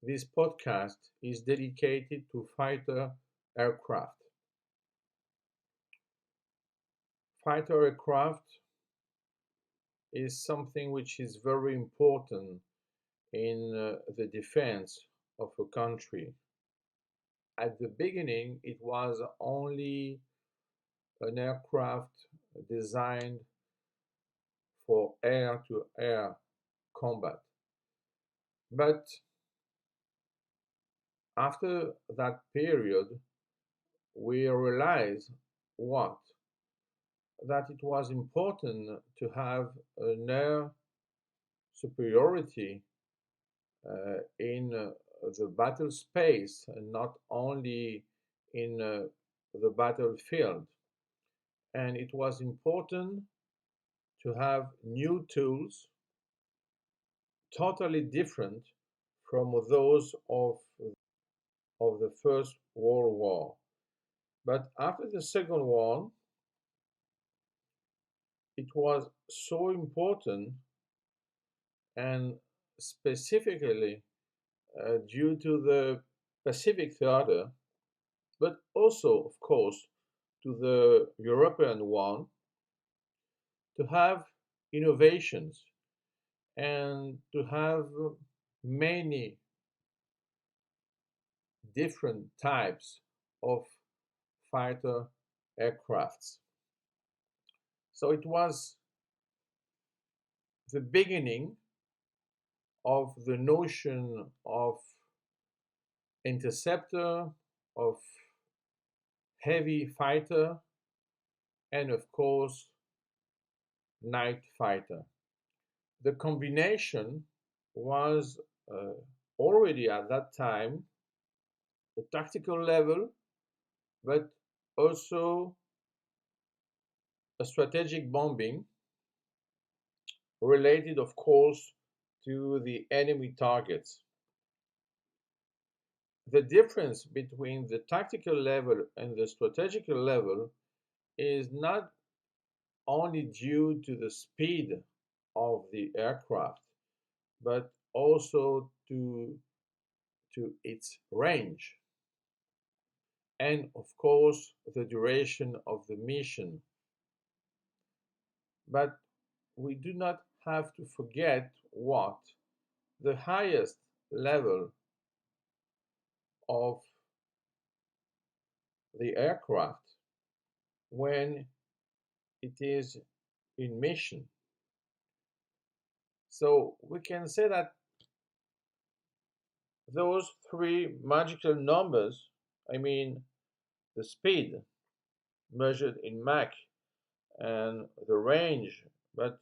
This podcast is dedicated to fighter aircraft. Fighter aircraft is something which is very important in the defense of a country. At the beginning, it was only an aircraft designed for air to air combat. But after that period, we realized what? That it was important to have an air superiority in the battle space and not only in the battlefield. And it was important to have new tools totally different from those of the First World War. But after the Second War, it was so important, and specifically due to the Pacific theater, but also, of course, to the European one, to have innovations and to have many different types of fighter aircrafts. So it was the beginning of the notion of interceptor, of heavy fighter, and of course, night fighter. The combination was already at that time a tactical level, but also a strategic bombing related, of course, to the enemy targets. The difference between the tactical level and the strategical level is not only due to the speed of the aircraft, but also to its range and, of course, the duration of the mission. But we do not have to forget what the highest level of the aircraft when it is in mission. So we can say that those three magical numbers, I mean the speed measured in Mach and the range, but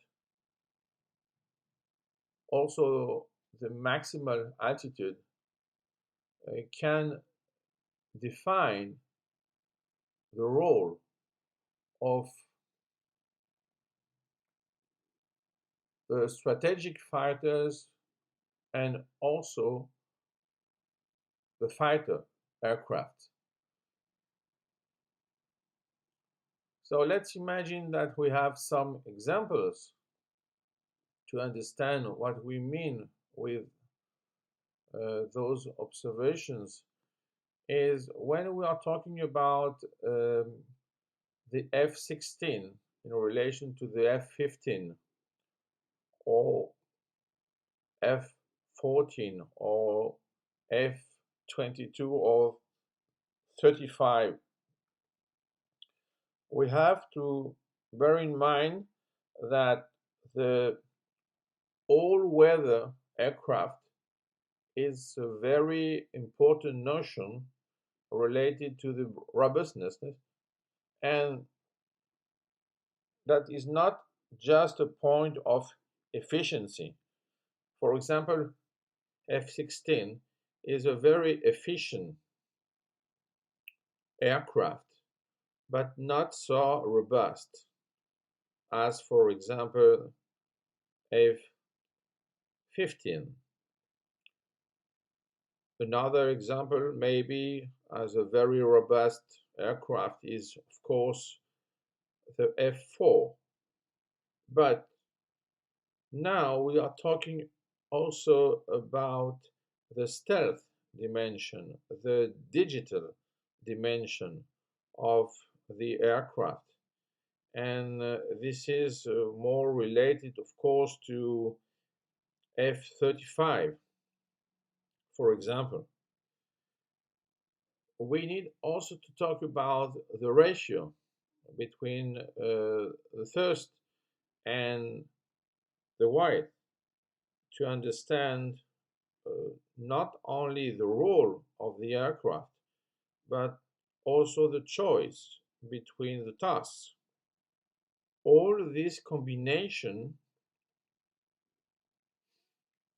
also the maximal altitude, can define the role of the strategic fighters and also the fighter aircraft. So let's imagine that we have some examples to understand what we mean with those observations is when we are talking about the F-16 in relation to the F-15 or F-14 or F-22 or 35, we have to bear in mind that the all-weather aircraft is a very important notion related to the robustness, and that is not just a point of efficiency. For example, F-16 is a very efficient aircraft, but not so robust as, for example, F-15. Another example, maybe as a very robust aircraft, is of course the F-4. But now we are talking also about the stealth dimension, the digital dimension of the aircraft. And this is more related, of course, to F-35, for example. We need also to talk about the ratio between the thirst and the width to understand not only the role of the aircraft, but also the choice between the tasks. All this combination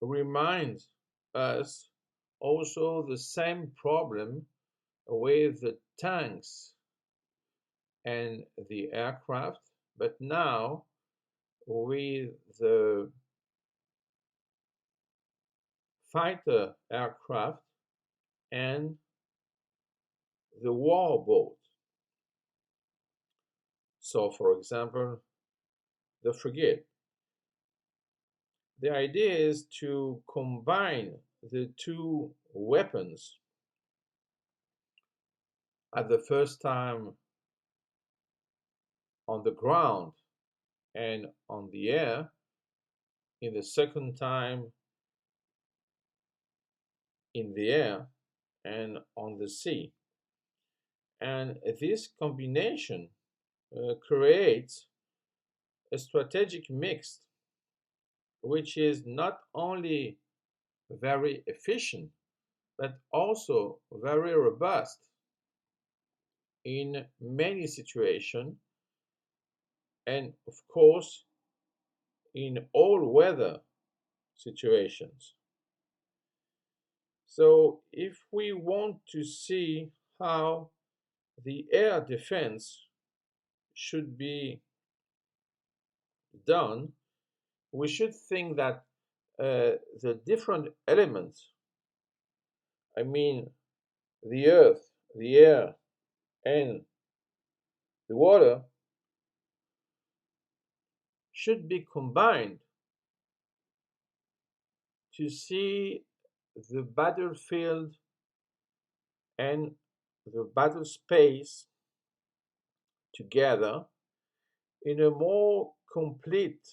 reminds us also the same problem with the tanks and the aircraft, but now with the fighter aircraft and the war boat. So, for example, the frigate. The idea is to combine the two weapons at the first time on the ground and on the air, in the second time in the air and on the sea. And this combination creates a strategic mix which is not only very efficient but also very robust in many situations, and of course in all weather situations. So if we want to see how the air defense should be done, we should think that the different elements, I mean the earth, the air, and the water, should be combined to see the battlefield and the battle space together in a more complete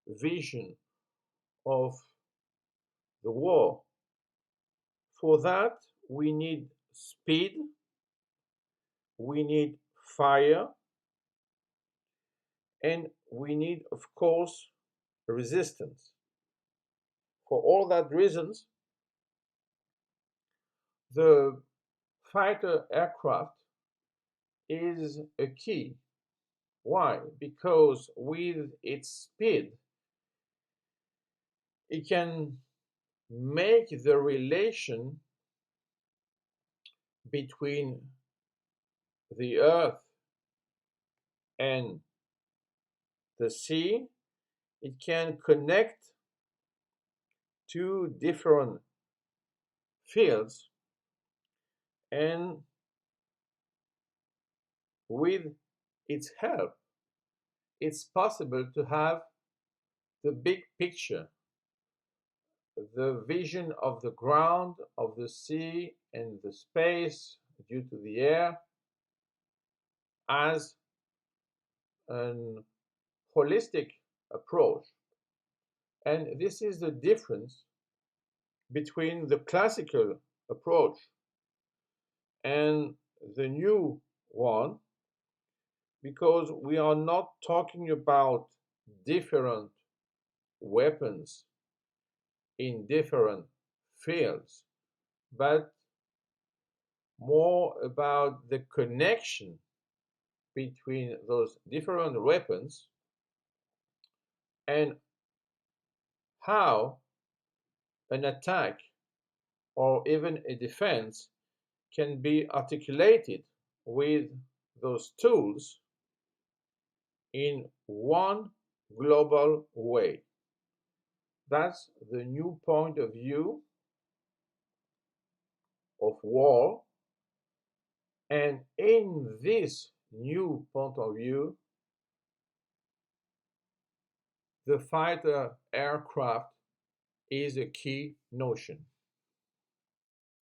vision of the war. For that, we need speed, we need fire, and we need, of course, resistance. For all that reasons, the fighter aircraft is a key. Why? Because with its speed, it can make the relation between the earth and the sea, it can connect two different fields, and with its help, it's possible to have the big picture, the vision of the ground, of the sea, and the space due to the air as an holistic approach. And this is the difference between the classical approach and the new one, because we are not talking about different weapons in different fields, but more about the connection between those different weapons and how an attack or even a defense can be articulated with those tools in one global way. That's the new point of view of war. And in this new point of view, the fighter aircraft is a key notion.